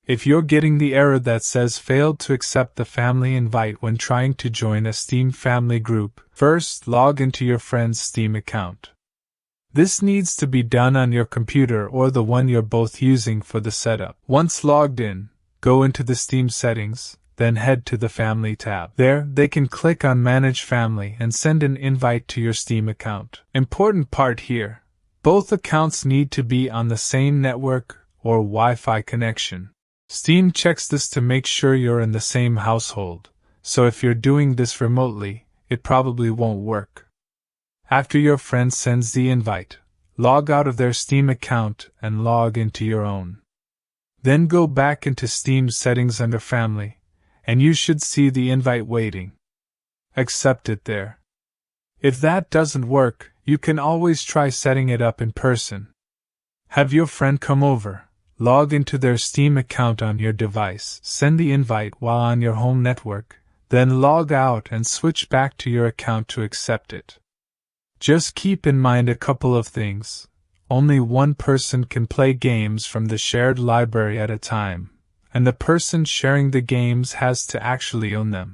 If you're getting the error that says failed to accept the family invite when trying to join a Steam family group, first log into your friend's Steam account. This needs to be done on your computer or the one you're both using for the setup. Once logged in, go into the Steam settings, then head to the Family tab. There, they can click on Manage Family and send an invite to your Steam account. Important part here, both accounts need to be on the same network or Wi-Fi connection. Steam checks this to make sure you're in the same household, so if you're doing this remotely, it probably won't work. After your friend sends the invite, log out of their Steam account and log into your own. Then go back into Steam settings under Family, and you should see the invite waiting. Accept it there. If that doesn't work, you can always try setting it up in person. Have your friend come over, log into their Steam account on your device, send the invite while on your home network, then log out and switch back to your account to accept it. Just keep in mind a couple of things. Only one person can play games from the shared library at a time, and the person sharing the games has to actually own them.